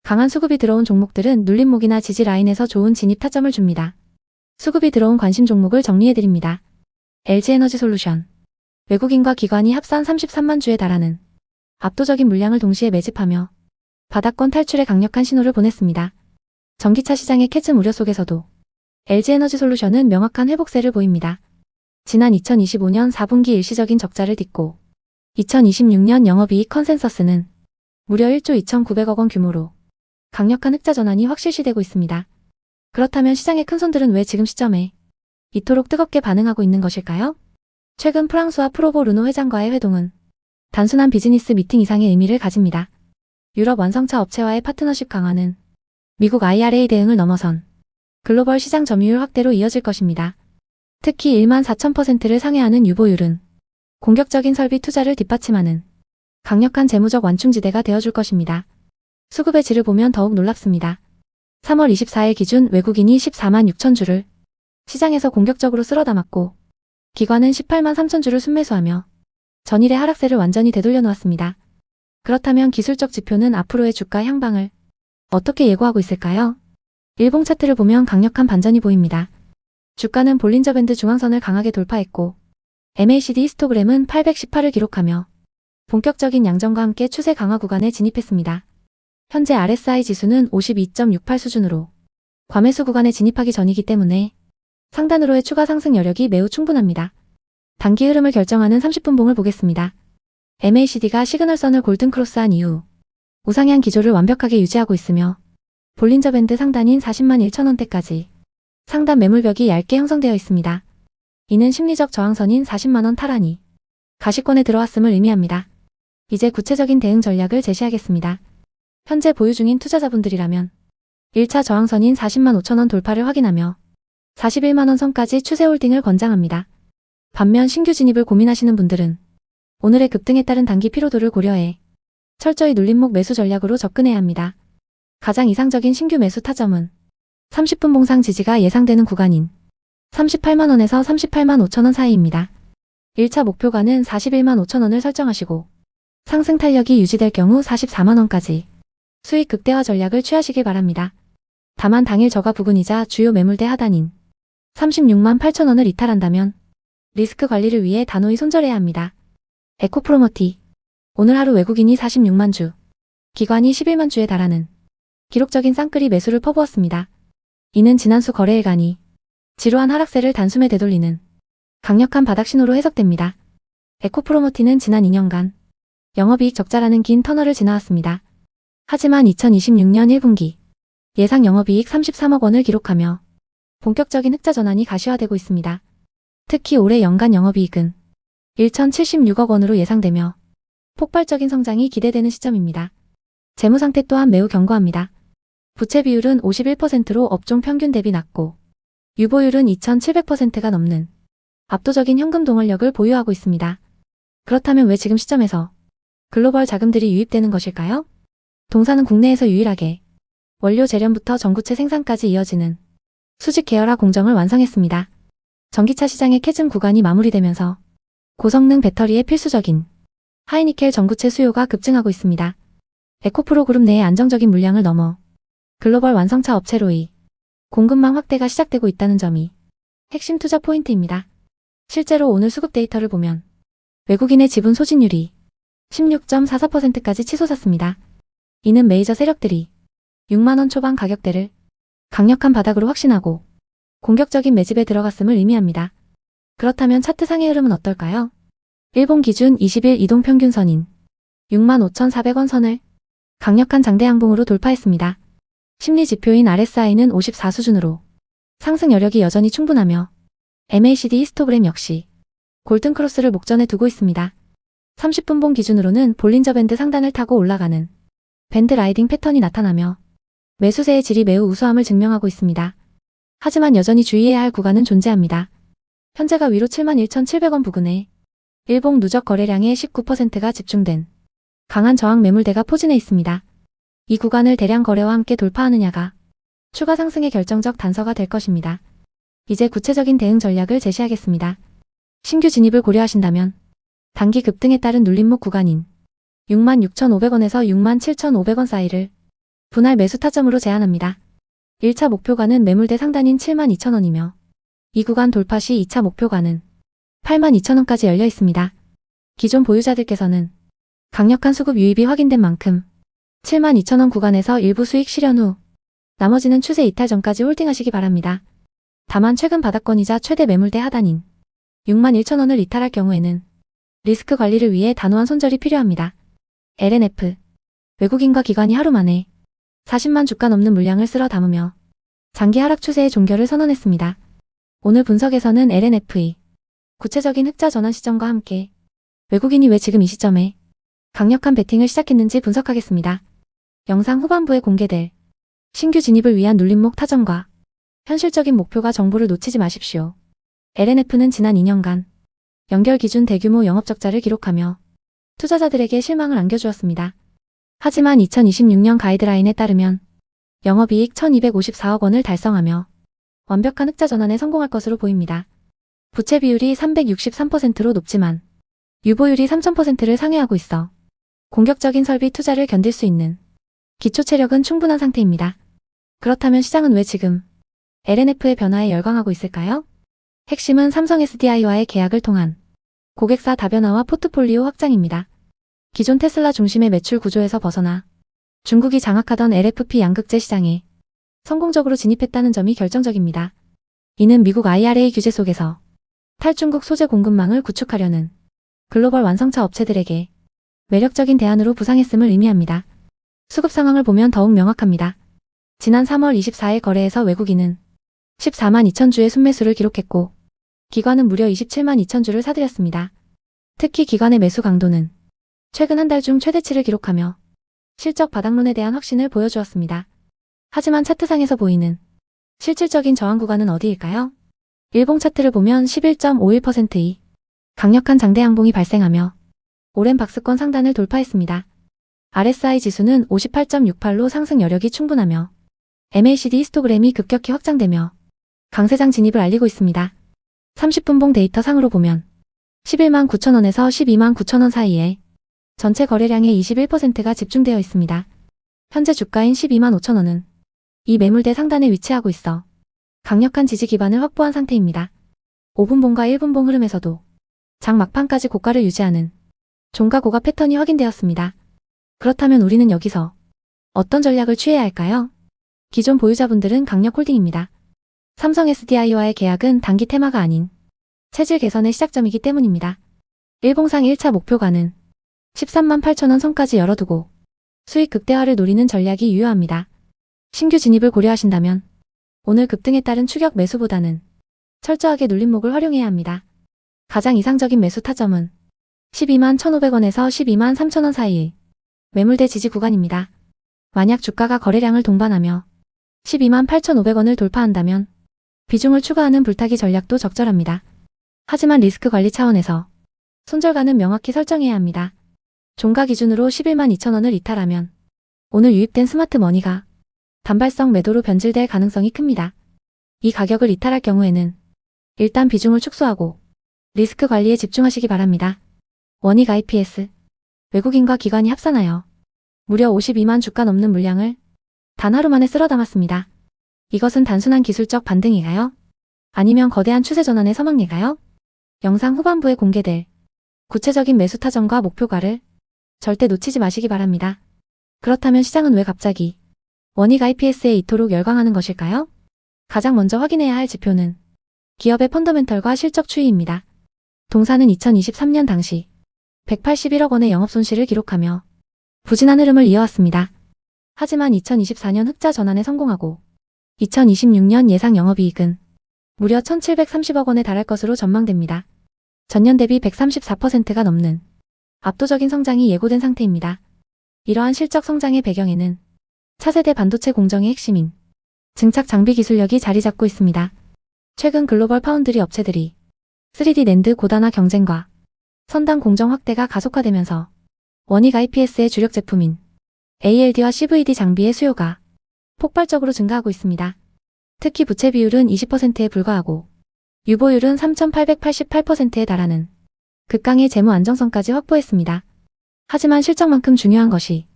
강한 수급이 들어온 종목들은 눌림목이나 지지 라인에서 좋은 진입 타점을 줍니다. 수급이 들어온 관심 종목을 정리해드립니다. LG에너지솔루션. 외국인과 기관이 합산 33만 주에 달하는 압도적인 물량을 동시에 매집하며 바닥권 탈출에 강력한 신호를 보냈습니다. 전기차 시장의 캐즘 우려 속에서도 LG에너지솔루션은 명확한 회복세를 보입니다. 지난 2025년 4분기 일시적인 적자를 딛고 2026년 영업이익 컨센서스는 무려 1조 2,900억 원 규모로 강력한 흑자 전환이 확실시되고 있습니다. 그렇다면 시장의 큰손들은 왜 지금 시점에 이토록 뜨겁게 반응하고 있는 것일까요? 최근 프랑스와 프로보 르노 회장과의 회동은 단순한 비즈니스 미팅 이상의 의미를 가집니다. 유럽 완성차 업체와의 파트너십 강화는 미국 IRA 대응을 넘어선 글로벌 시장 점유율 확대로 이어질 것입니다. 특히 14,000%를 상회하는 유보율은 공격적인 설비 투자를 뒷받침하는 강력한 재무적 완충지대가 되어줄 것입니다. 수급의 질을 보면 더욱 놀랍습니다. 3월 24일 기준 외국인이 14만 6천 주를 시장에서 공격적으로 쓸어 담았고 기관은 18만 3천 주를 순매수하며 전일의 하락세를 완전히 되돌려 놓았습니다. 그렇다면 기술적 지표는 앞으로의 주가 향방을 어떻게 예고하고 있을까요? 일봉 차트를 보면 강력한 반전이 보입니다. 주가는 볼린저 밴드 중앙선을 강하게 돌파했고 MACD 히스토그램은 818을 기록하며 본격적인 양전과 함께 추세 강화 구간에 진입했습니다. 현재 RSI 지수는 52.68 수준으로 과매수 구간에 진입하기 전이기 때문에 상단으로의 추가 상승 여력이 매우 충분합니다. 단기 흐름을 결정하는 30분봉을 보겠습니다. MACD가 시그널선을 골든 크로스한 이후 우상향 기조를 완벽하게 유지하고 있으며 볼린저 밴드 상단인 40만 1천원대까지 상단 매물벽이 얇게 형성되어 있습니다. 이는 심리적 저항선인 40만원 탈환이 가시권에 들어왔음을 의미합니다. 이제 구체적인 대응 전략을 제시하겠습니다. 현재 보유 중인 투자자분들이라면 1차 저항선인 40만 5천원 돌파를 확인하며 41만원 선까지 추세 홀딩을 권장합니다. 반면 신규 진입을 고민하시는 분들은 오늘의 급등에 따른 단기 피로도를 고려해 철저히 눌림목 매수 전략으로 접근해야 합니다. 가장 이상적인 신규 매수 타점은 30분 봉상 지지가 예상되는 구간인 38만원에서 38만 5천원 사이입니다. 1차 목표가는 41만 5천원을 설정하시고 상승 탄력이 유지될 경우 44만원까지 수익 극대화 전략을 취하시길 바랍니다. 다만 당일 저가 부근이자 주요 매물대 하단인 36만 8천원을 이탈한다면 리스크 관리를 위해 단호히 손절해야 합니다. 에코프로머티. 오늘 하루 외국인이 46만 주, 기관이 11만 주에 달하는 기록적인 쌍끌이 매수를 퍼부었습니다. 이는 지난수 거래일간이 지루한 하락세를 단숨에 되돌리는 강력한 바닥 신호로 해석됩니다. 에코프로머티는 지난 2년간 영업이익 적자라는 긴 터널을 지나왔습니다. 하지만 2026년 1분기 예상 영업이익 33억 원을 기록하며 본격적인 흑자 전환이 가시화되고 있습니다. 특히 올해 연간 영업이익은 1,076억 원으로 예상되며 폭발적인 성장이 기대되는 시점입니다. 재무 상태 또한 매우 견고합니다. 부채 비율은 51%로 업종 평균 대비 낮고 유보율은 2,700%가 넘는 압도적인 현금 동원력을 보유하고 있습니다. 그렇다면 왜 지금 시점에서 글로벌 자금들이 유입되는 것일까요? 동사는 국내에서 유일하게 원료 재련부터 전구체 생산까지 이어지는 수직 계열화 공정을 완성했습니다. 전기차 시장의 캐즘 구간이 마무리되면서 고성능 배터리의 필수적인 하이니켈 전구체 수요가 급증하고 있습니다. 에코프로 그룹 내의 안정적인 물량을 넘어 글로벌 완성차 업체로의 공급망 확대가 시작되고 있다는 점이 핵심 투자 포인트입니다. 실제로 오늘 수급 데이터를 보면 외국인의 지분 소진율이 16.44%까지 치솟았습니다. 이는 메이저 세력들이 6만원 초반 가격대를 강력한 바닥으로 확신하고 공격적인 매집에 들어갔음을 의미합니다. 그렇다면 차트 상의 흐름은 어떨까요? 일본 기준 20일 이동평균선인 65,400원 선을 강력한 장대 양봉으로 돌파했습니다. 심리 지표인 RSI는 54 수준으로 상승 여력이 여전히 충분하며 MACD 히스토그램 역시 골든 크로스를 목전에 두고 있습니다. 30분봉 기준으로는 볼린저 밴드 상단을 타고 올라가는 밴드 라이딩 패턴이 나타나며 매수세의 질이 매우 우수함을 증명하고 있습니다. 하지만 여전히 주의해야 할 구간은 존재합니다. 현재가 위로 71,700원 부근에 일봉 누적 거래량의 19%가 집중된 강한 저항 매물대가 포진해 있습니다. 이 구간을 대량 거래와 함께 돌파하느냐가 추가 상승의 결정적 단서가 될 것입니다. 이제 구체적인 대응 전략을 제시하겠습니다. 신규 진입을 고려하신다면 단기 급등에 따른 눌림목 구간인 66,500원에서 67,500원 사이를 분할 매수 타점으로 제한합니다. 1차 목표가는 매물대 상단인 72,000원이며 이 구간 돌파 시 2차 목표가는 82,000원까지 열려 있습니다. 기존 보유자들께서는 강력한 수급 유입이 확인된 만큼 72,000원 구간에서 일부 수익 실현 후 나머지는 추세 이탈 전까지 홀딩하시기 바랍니다. 다만 최근 바닥권이자 최대 매물대 하단인 61,000원을 이탈할 경우에는 리스크 관리를 위해 단호한 손절이 필요합니다. LNF 외국인과 기관이 하루 만에 40만 주가 넘는 물량을 쓸어 담으며 장기 하락 추세의 종결을 선언했습니다. 오늘 분석에서는 LNF의 구체적인 흑자 전환 시점과 함께 외국인이 왜 지금 이 시점에 강력한 베팅을 시작했는지 분석하겠습니다. 영상 후반부에 공개될 신규 진입을 위한 눌림목 타점과 현실적인 목표가 정보를 놓치지 마십시오. LNF는 지난 2년간 연결 기준 대규모 영업적자를 기록하며 투자자들에게 실망을 안겨주었습니다. 하지만 2026년 가이드라인에 따르면 영업이익 1254억 원을 달성하며 완벽한 흑자 전환에 성공할 것으로 보입니다. 부채 비율이 363%로 높지만 유보율이 3000%를 상회하고 있어 공격적인 설비 투자를 견딜 수 있는 기초 체력은 충분한 상태입니다. 그렇다면 시장은 왜 지금 LNF의 변화에 열광하고 있을까요? 핵심은 삼성 SDI와의 계약을 통한 고객사 다변화와 포트폴리오 확장입니다. 기존 테슬라 중심의 매출 구조에서 벗어나 중국이 장악하던 LFP 양극재 시장에 성공적으로 진입했다는 점이 결정적입니다. 이는 미국 IRA 규제 속에서 탈중국 소재 공급망을 구축하려는 글로벌 완성차 업체들에게 매력적인 대안으로 부상했음을 의미합니다. 수급 상황을 보면 더욱 명확합니다. 지난 3월 24일 거래에서 외국인은 14만 2천 주의 순매수를 기록했고 기관은 무려 27만 2천 주를 사들였습니다. 특히 기관의 매수 강도는 최근 한 달 중 최대치를 기록하며 실적 바닥론에 대한 확신을 보여주었습니다. 하지만 차트상에서 보이는 실질적인 저항 구간은 어디일까요? 일봉 차트를 보면 11.51%의 강력한 장대 양봉이 발생하며 오랜 박스권 상단을 돌파했습니다. RSI 지수는 58.68로 상승 여력이 충분하며 MACD 히스토그램이 급격히 확장되며 강세장 진입을 알리고 있습니다. 30분봉 데이터 상으로 보면 11만 9천원에서 12만 9천원 사이에 전체 거래량의 21%가 집중되어 있습니다. 현재 주가인 12만 5천원은 이 매물대 상단에 위치하고 있어 강력한 지지 기반을 확보한 상태입니다. 5분봉과 1분봉 흐름에서도 장 막판까지 고가를 유지하는 종가 고가 패턴이 확인되었습니다. 그렇다면 우리는 여기서 어떤 전략을 취해야 할까요? 기존 보유자분들은 강력 홀딩입니다. 삼성 SDI와의 계약은 단기 테마가 아닌 체질 개선의 시작점이기 때문입니다. 일봉상 1차 목표가는 13만 8천원 선까지 열어두고 수익 극대화를 노리는 전략이 유효합니다. 신규 진입을 고려하신다면 오늘 급등에 따른 추격 매수보다는 철저하게 눌림목을 활용해야 합니다. 가장 이상적인 매수 타점은 12만 1,500원에서 12만 3천원 사이의 매물대 지지 구간입니다. 만약 주가가 거래량을 동반하며 12만 8,500원을 돌파한다면 비중을 추가하는 불타기 전략도 적절합니다. 하지만 리스크 관리 차원에서 손절가는 명확히 설정해야 합니다. 종가 기준으로 11만 2천원을 이탈하면 오늘 유입된 스마트 머니가 단발성 매도로 변질될 가능성이 큽니다. 이 가격을 이탈할 경우에는 일단 비중을 축소하고 리스크 관리에 집중하시기 바랍니다. 원익 IPS 외국인과 기관이 합산하여 무려 52만 주가 넘는 물량을 단 하루 만에 쓸어 담았습니다. 이것은 단순한 기술적 반등인가요? 아니면 거대한 추세 전환의 서막일까요? 영상 후반부에 공개될 구체적인 매수 타점과 목표가를 절대 놓치지 마시기 바랍니다. 그렇다면 시장은 왜 갑자기 원익 IPS에 이토록 열광하는 것일까요? 가장 먼저 확인해야 할 지표는 기업의 펀더멘털과 실적 추이입니다. 동사는 2023년 당시 181억 원의 영업손실을 기록하며 부진한 흐름을 이어왔습니다. 하지만 2024년 흑자 전환에 성공하고 2026년 예상 영업이익은 무려 1,730억 원에 달할 것으로 전망됩니다. 전년 대비 134%가 넘는 압도적인 성장이 예고된 상태입니다. 이러한 실적 성장의 배경에는 차세대 반도체 공정의 핵심인 증착 장비 기술력이 자리 잡고 있습니다. 최근 글로벌 파운드리 업체들이 3D 낸드 고단화 경쟁과 선단 공정 확대가 가속화되면서 원익 IPS의 주력 제품인 ALD와 CVD 장비의 수요가 폭발적으로 증가하고 있습니다. 특히 부채 비율은 20%에 불과하고 유보율은 3,888%에 달하는 극강의 재무 안정성까지 확보했습니다. 하지만 실적만큼 중요한 것이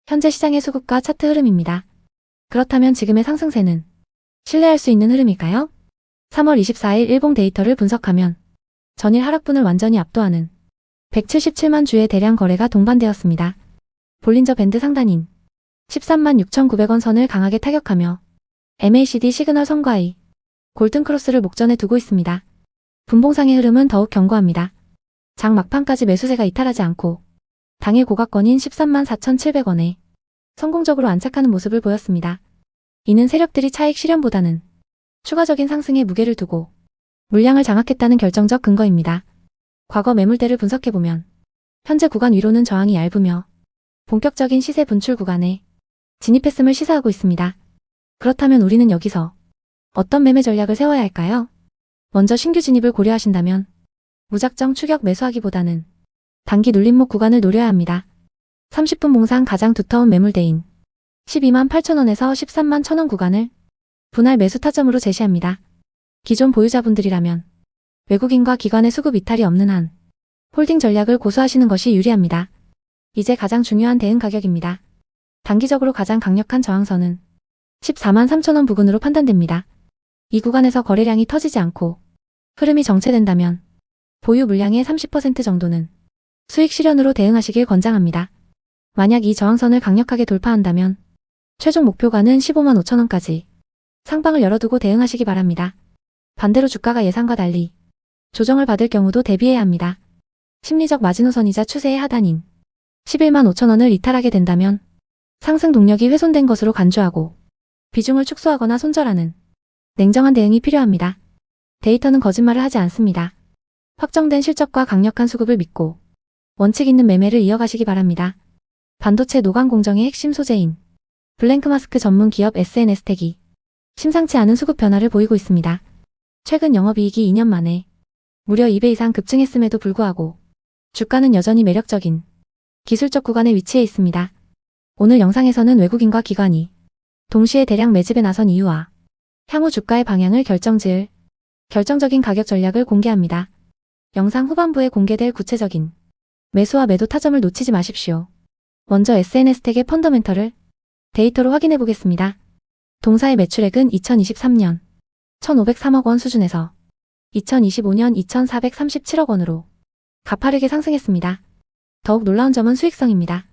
현재 시장의 수급과 차트 흐름입니다. 그렇다면 지금의 상승세는 신뢰할 수 있는 흐름일까요? 3월 24일 일봉 데이터를 분석하면 전일 하락분을 완전히 압도하는 177만 주의 대량 거래가 동반되었습니다. 볼린저 밴드 상단인 13만 6,900원 선을 강하게 타격하며 MACD 시그널 선과의 골든 크로스를 목전에 두고 있습니다. 분봉상의 흐름은 더욱 견고합니다. 장 막판까지 매수세가 이탈하지 않고 당일 고가권인 13만 4,700원에 성공적으로 안착하는 모습을 보였습니다. 이는 세력들이 차익 실현보다는 추가적인 상승에 무게를 두고 물량을 장악했다는 결정적 근거입니다. 과거 매물대를 분석해보면 현재 구간 위로는 저항이 얇으며 본격적인 시세 분출 구간에 진입했음을 시사하고 있습니다. 그렇다면 우리는 여기서 어떤 매매 전략을 세워야 할까요? 먼저 신규 진입을 고려하신다면 무작정 추격 매수하기보다는 단기 눌림목 구간을 노려야 합니다. 30분 봉상 가장 두터운 매물대인 12만 8천원에서 13만 1천원 구간을 분할 매수 타점으로 제시합니다. 기존 보유자분들이라면 외국인과 기관의 수급 이탈이 없는 한 홀딩 전략을 고수하시는 것이 유리합니다. 이제 가장 중요한 대응 가격입니다. 단기적으로 가장 강력한 저항선은 14만 3천원 부근으로 판단됩니다. 이 구간에서 거래량이 터지지 않고 흐름이 정체된다면 보유 물량의 30% 정도는 수익 실현으로 대응하시길 권장합니다. 만약 이 저항선을 강력하게 돌파한다면 최종 목표가는 15만 5천원까지 상방을 열어두고 대응하시기 바랍니다. 반대로 주가가 예상과 달리 조정을 받을 경우도 대비해야 합니다. 심리적 마지노선이자 추세의 하단인 11만 5천원을 이탈하게 된다면 상승 동력이 훼손된 것으로 간주하고 비중을 축소하거나 손절하는 냉정한 대응이 필요합니다. 데이터는 거짓말을 하지 않습니다. 확정된 실적과 강력한 수급을 믿고 원칙 있는 매매를 이어가시기 바랍니다. 반도체 노광 공정의 핵심 소재인 블랭크마스크 전문 기업 SNS텍이 심상치 않은 수급 변화를 보이고 있습니다. 최근 영업이익이 2년 만에 무려 2배 이상 급증했음에도 불구하고 주가는 여전히 매력적인 기술적 구간에 위치해 있습니다. 오늘 영상에서는 외국인과 기관이 동시에 대량 매집에 나선 이유와 향후 주가의 방향을 결정지을 결정적인 가격 전략을 공개합니다. 영상 후반부에 공개될 구체적인 매수와 매도 타점을 놓치지 마십시오. 먼저 SNS텍의 펀더멘털을 데이터로 확인해 보겠습니다. 동사의 매출액은 2023년 1,503억 원 수준에서 2025년 2,437억 원으로 가파르게 상승했습니다. 더욱 놀라운 점은 수익성입니다.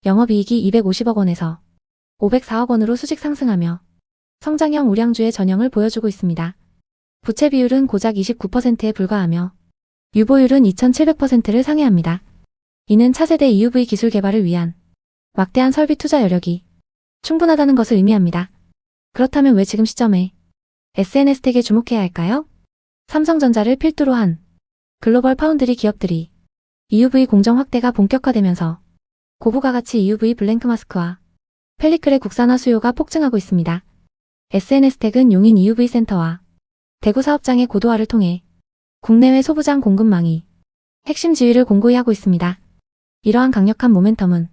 영업이익이 250억 원에서 504억 원으로 수직 상승하며 성장형 우량주의 전형을 보여주고 있습니다. 부채 비율은 고작 29%에 불과하며 유보율은 2,700%를 상회합니다. 이는 차세대 EUV 기술 개발을 위한 막대한 설비 투자 여력이 충분하다는 것을 의미합니다. 그렇다면 왜 지금 시점에 SNS텍에 주목해야 할까요? 삼성전자를 필두로 한 글로벌 파운드리 기업들이 EUV 공정 확대가 본격화되면서 고부가가치 EUV 블랭크마스크와 펠리클의 국산화 수요가 폭증하고 있습니다. SNS텍은 용인 EUV 센터와 대구 사업장의 고도화를 통해 국내외 소부장 공급망이 핵심 지위를 공고히 하고 있습니다. 이러한 강력한 모멘텀은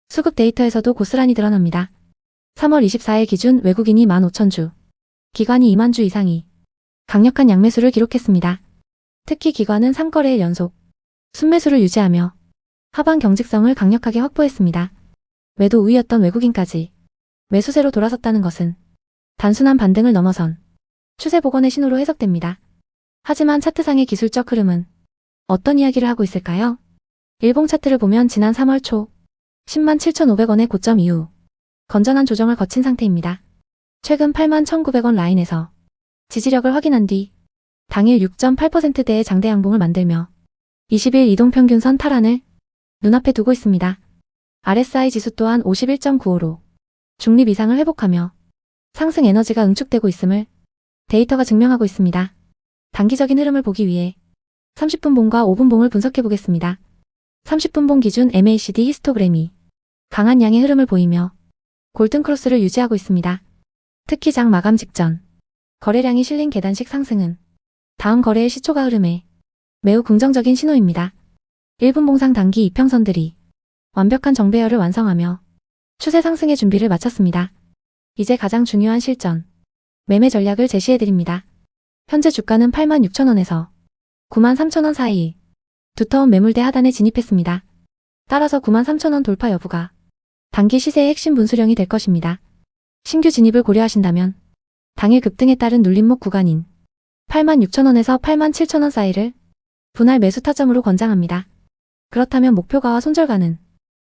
수급 데이터에서도 고스란히 드러납니다. 3월 24일 기준 외국인이 15,000주, 기관이 2만 주 이상이 강력한 양매수를 기록했습니다. 특히 기관은 3거래일 연속 순매수를 유지하며 하방 경직성을 강력하게 확보했습니다. 매도 우위였던 외국인까지 매수세로 돌아섰다는 것은 단순한 반등을 넘어선 추세 복원의 신호로 해석됩니다. 하지만 차트상의 기술적 흐름은 어떤 이야기를 하고 있을까요? 일봉 차트를 보면 지난 3월 초 10만 7,500원의 고점 이후 건전한 조정을 거친 상태입니다. 최근 8만 1,900원 라인에서 지지력을 확인한 뒤 당일 6.8%대의 장대 양봉을 만들며 20일 이동평균선 탈환을 눈앞에 두고 있습니다. RSI 지수 또한 51.95로 중립 이상을 회복하며 상승 에너지가 응축되고 있음을 데이터가 증명하고 있습니다. 단기적인 흐름을 보기 위해 30분 봉과 5분 봉을 분석해 보겠습니다. 30분 봉 기준 MACD 히스토그램이 강한 양의 흐름을 보이며 골든 크로스를 유지하고 있습니다. 특히 장 마감 직전 거래량이 실린 계단식 상승은 다음 거래의 시초가 흐름에 매우 긍정적인 신호입니다. 1분 봉상 단기 이평선들이 완벽한 정배열을 완성하며 추세 상승의 준비를 마쳤습니다. 이제 가장 중요한 실전, 매매 전략을 제시해드립니다. 현재 주가는 8만 6천원에서 9만 3천원 사이 두터운 매물대 하단에 진입했습니다. 따라서 9만 3천원 돌파 여부가 단기 시세의 핵심 분수령이 될 것입니다. 신규 진입을 고려하신다면 당일 급등에 따른 눌림목 구간인 86,000원에서 87,000원 사이를 분할 매수 타점으로 권장합니다. 그렇다면 목표가와 손절가는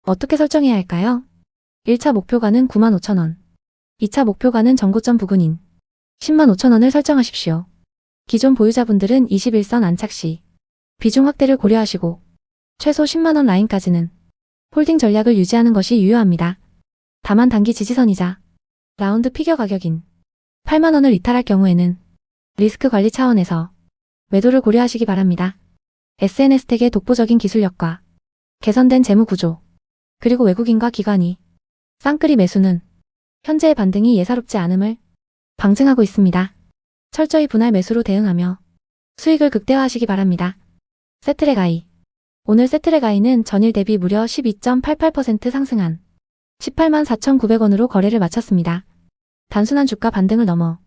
어떻게 설정해야 할까요? 1차 목표가는 95,000원, 2차 목표가는 전고점 부근인 105,000원을 설정하십시오. 기존 보유자분들은 21선 안착 시 비중 확대를 고려하시고 최소 10만원 라인까지는 홀딩 전략을 유지하는 것이 유효합니다. 다만 단기 지지선이자 라운드 피겨 가격인 8만원을 이탈할 경우에는 리스크 관리 차원에서 매도를 고려하시기 바랍니다. SNS텍의 독보적인 기술력과 개선된 재무 구조, 그리고 외국인과 기관이 쌍끌이 매수는 현재의 반등이 예사롭지 않음을 방증하고 있습니다. 철저히 분할 매수로 대응하며 수익을 극대화하시기 바랍니다. 세트랙 I. 오늘 세트랙 I는 전일 대비 무려 12.88% 상승한 184,900원으로 거래를 마쳤습니다. 단순한 주가 반등을 넘어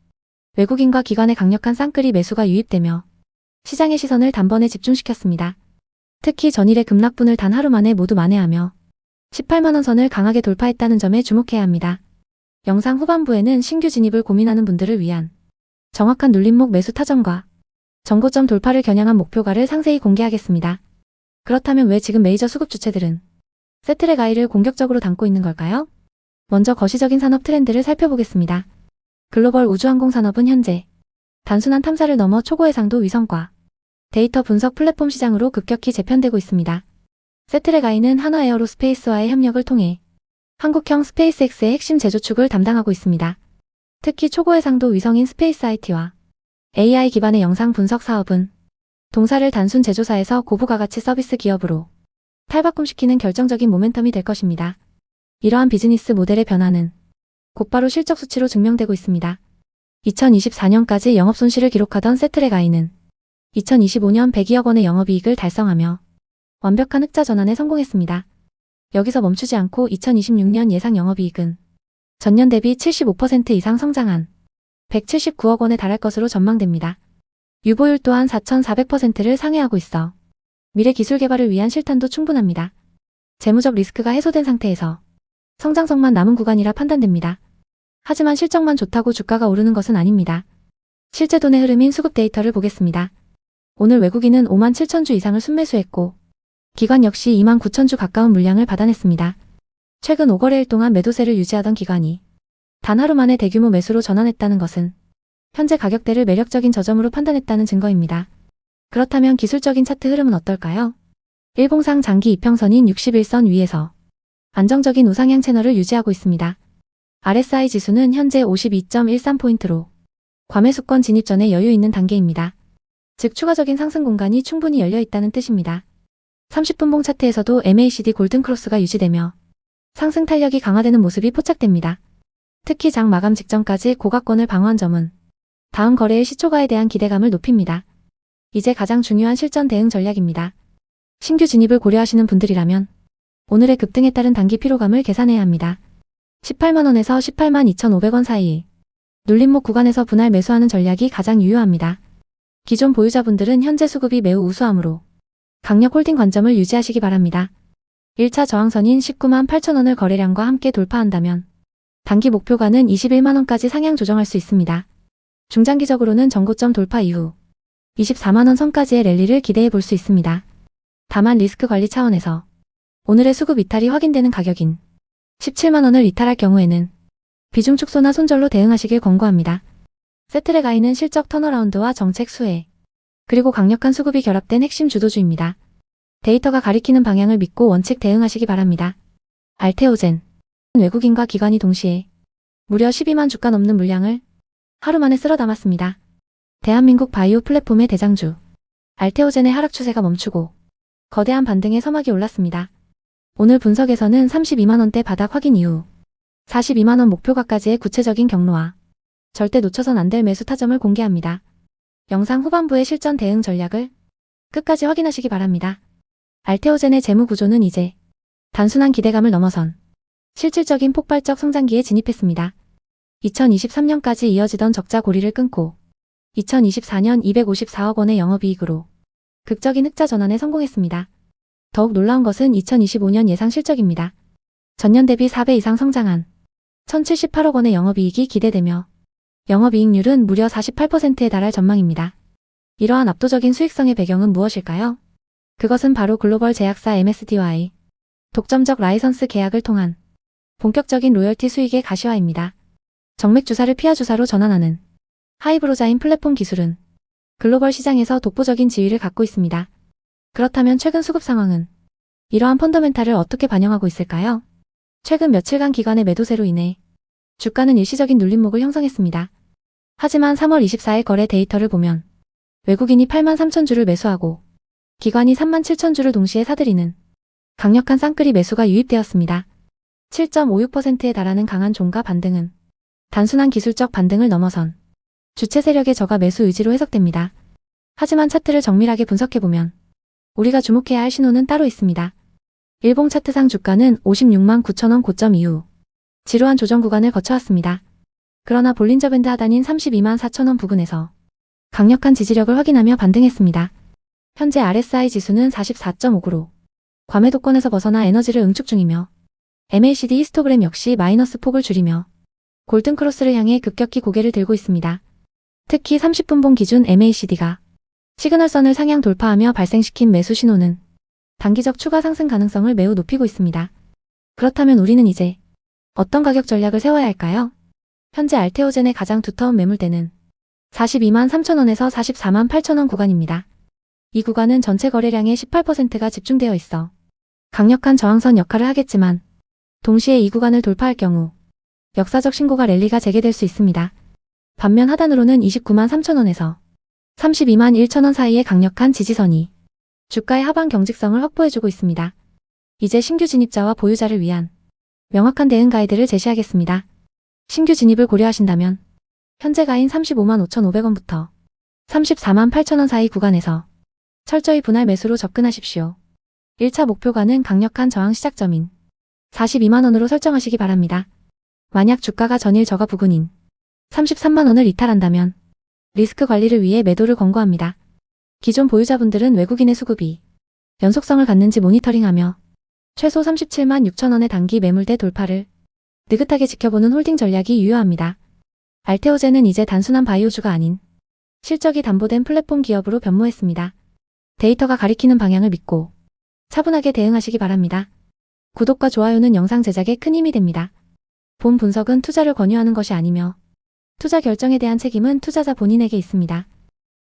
외국인과 기관의 강력한 쌍끌이 매수가 유입되며 시장의 시선을 단번에 집중시켰습니다. 특히 전일의 급락분을 단 하루 만에 모두 만회하며 18만원 선을 강하게 돌파했다는 점에 주목해야 합니다. 영상 후반부에는 신규 진입을 고민하는 분들을 위한 정확한 눌림목 매수 타점과 전고점 돌파를 겨냥한 목표가를 상세히 공개하겠습니다. 그렇다면 왜 지금 메이저 수급 주체들은 세트랙 I를 공격적으로 담고 있는 걸까요? 먼저 거시적인 산업 트렌드를 살펴보겠습니다. 글로벌 우주항공 산업은 현재 단순한 탐사를 넘어 초고해상도 위성과 데이터 분석 플랫폼 시장으로 급격히 재편되고 있습니다. 세트랙 I는 한화에어로스페이스와의 협력을 통해 한국형 스페이스X의 핵심 제조축을 담당하고 있습니다. 특히 초고해상도 위성인 스페이스 IT와 AI 기반의 영상 분석 사업은 동사를 단순 제조사에서 고부가가치 서비스 기업으로 탈바꿈시키는 결정적인 모멘텀이 될 것입니다. 이러한 비즈니스 모델의 변화는 곧바로 실적 수치로 증명되고 있습니다. 2024년까지 영업손실을 기록하던 세트랙 I는 2025년 102억 원의 영업이익을 달성하며 완벽한 흑자 전환에 성공했습니다. 여기서 멈추지 않고 2026년 예상 영업이익은 전년 대비 75% 이상 성장한 179억 원에 달할 것으로 전망됩니다. 유보율 또한 4,400%를 상회하고 있어 미래 기술 개발을 위한 실탄도 충분합니다. 재무적 리스크가 해소된 상태에서 성장성만 남은 구간이라 판단됩니다. 하지만 실적만 좋다고 주가가 오르는 것은 아닙니다. 실제 돈의 흐름인 수급 데이터를 보겠습니다. 오늘 외국인은 57,000주 이상을 순매수했고 기관 역시 29,000주 가까운 물량을 받아냈습니다. 최근 5거래일 동안 매도세를 유지하던 기관이 단 하루 만에 대규모 매수로 전환했다는 것은 현재 가격대를 매력적인 저점으로 판단했다는 증거입니다. 그렇다면 기술적인 차트 흐름은 어떨까요? 일봉상 장기 이평선인 61선 위에서 안정적인 우상향 채널을 유지하고 있습니다. RSI 지수는 현재 52.13포인트로 과매수권 진입 전에 여유 있는 단계입니다. 즉 추가적인 상승 공간이 충분히 열려 있다는 뜻입니다. 30분봉 차트에서도 MACD 골든 크로스가 유지되며 상승 탄력이 강화되는 모습이 포착됩니다. 특히 장 마감 직전까지 고가권을 방어한 점은 다음 거래일 시초가에 대한 기대감을 높입니다. 이제 가장 중요한 실전 대응 전략입니다. 신규 진입을 고려하시는 분들이라면 오늘의 급등에 따른 단기 피로감을 계산해야 합니다. 18만원에서 182,500원 사이 눌림목 구간에서 분할 매수하는 전략이 가장 유효합니다. 기존 보유자분들은 현재 수급이 매우 우수하므로 강력 홀딩 관점을 유지하시기 바랍니다. 1차 저항선인 198,000원을 거래량과 함께 돌파한다면 단기 목표가는 21만원까지 상향 조정할 수 있습니다. 중장기적으로는 전고점 돌파 이후 24만원 선까지의 랠리를 기대해 볼 수 있습니다. 다만 리스크 관리 차원에서 오늘의 수급 이탈이 확인되는 가격인 17만원을 이탈할 경우에는 비중 축소나 손절로 대응하시길 권고합니다. 세트랙 I는 실적 턴어라운드와 정책 수혜, 그리고 강력한 수급이 결합된 핵심 주도주입니다. 데이터가 가리키는 방향을 믿고 원칙 대응하시기 바랍니다. 알테오젠. 외국인과 기관이 동시에 무려 12만 주가 넘는 물량을 하루 만에 쓸어 담았습니다. 대한민국 바이오 플랫폼의 대장주 알테오젠의 하락 추세가 멈추고 거대한 반등의 서막이 올랐습니다. 오늘 분석에서는 32만원대 바닥 확인 이후 42만원 목표가까지의 구체적인 경로와 절대 놓쳐선 안 될 매수 타점을 공개합니다. 영상 후반부의 실전 대응 전략을 끝까지 확인하시기 바랍니다. 알테오젠의 재무 구조는 이제 단순한 기대감을 넘어선 실질적인 폭발적 성장기에 진입했습니다. 2023년까지 이어지던 적자 고리를 끊고 2024년 254억 원의 영업이익으로 극적인 흑자 전환에 성공했습니다. 더욱 놀라운 것은 2025년 예상 실적입니다. 전년 대비 4배 이상 성장한 1,078억 원의 영업이익이 기대되며 영업이익률은 무려 48%에 달할 전망입니다. 이러한 압도적인 수익성의 배경은 무엇일까요? 그것은 바로 글로벌 제약사 MSD와의 독점적 라이선스 계약을 통한 본격적인 로열티 수익의 가시화입니다. 정맥 주사를 피하 주사로 전환하는 하이브로자인 플랫폼 기술은 글로벌 시장에서 독보적인 지위를 갖고 있습니다. 그렇다면 최근 수급 상황은 이러한 펀더멘탈을 어떻게 반영하고 있을까요? 최근 며칠간 기관의 매도세로 인해 주가는 일시적인 눌림목을 형성했습니다. 하지만 3월 24일 거래 데이터를 보면 외국인이 83,000주를 매수하고 기관이 37,000주를 동시에 사들이는 강력한 쌍끌이 매수가 유입되었습니다. 7.56%에 달하는 강한 종가 반등은 단순한 기술적 반등을 넘어선 주체 세력의 저가 매수 의지로 해석됩니다. 하지만 차트를 정밀하게 분석해보면 우리가 주목해야 할 신호는 따로 있습니다. 일봉 차트상 주가는 56만 9천원 고점 이후 지루한 조정 구간을 거쳐왔습니다. 그러나 볼린저 밴드 하단인 32만 4천원 부근에서 강력한 지지력을 확인하며 반등했습니다. 현재 RSI 지수는 44.5구로 과매도권에서 벗어나 에너지를 응축 중이며 MACD 히스토그램 역시 마이너스 폭을 줄이며 골든 크로스를 향해 급격히 고개를 들고 있습니다. 특히 30분봉 기준 MACD가 시그널선을 상향 돌파하며 발생시킨 매수 신호는 단기적 추가 상승 가능성을 매우 높이고 있습니다. 그렇다면 우리는 이제 어떤 가격 전략을 세워야 할까요? 현재 알테오젠의 가장 두터운 매물대는 42만 3천원에서 44만 8천원 구간입니다. 이 구간은 전체 거래량의 18%가 집중되어 있어 강력한 저항선 역할을 하겠지만 동시에 이 구간을 돌파할 경우 역사적 신고가 랠리가 재개될 수 있습니다. 반면 하단으로는 29만 3천원에서 32만 1천원 사이의 강력한 지지선이 주가의 하방 경직성을 확보해주고 있습니다. 이제 신규 진입자와 보유자를 위한 명확한 대응 가이드를 제시하겠습니다. 신규 진입을 고려하신다면 현재가인 35만 5,500원부터 34만 8천원 사이 구간에서 철저히 분할 매수로 접근하십시오. 1차 목표가는 강력한 저항 시작점인 42만원으로 설정하시기 바랍니다. 만약 주가가 전일 저가 부근인 33만원을 이탈한다면 리스크 관리를 위해 매도를 권고합니다. 기존 보유자분들은 외국인의 수급이 연속성을 갖는지 모니터링하며 최소 37만 6천원의 단기 매물대 돌파를 느긋하게 지켜보는 홀딩 전략이 유효합니다. 알테오젠은 이제 단순한 바이오주가 아닌 실적이 담보된 플랫폼 기업으로 변모했습니다. 데이터가 가리키는 방향을 믿고 차분하게 대응하시기 바랍니다. 구독과 좋아요는 영상 제작에 큰 힘이 됩니다. 본 분석은 투자를 권유하는 것이 아니며 투자 결정에 대한 책임은 투자자 본인에게 있습니다.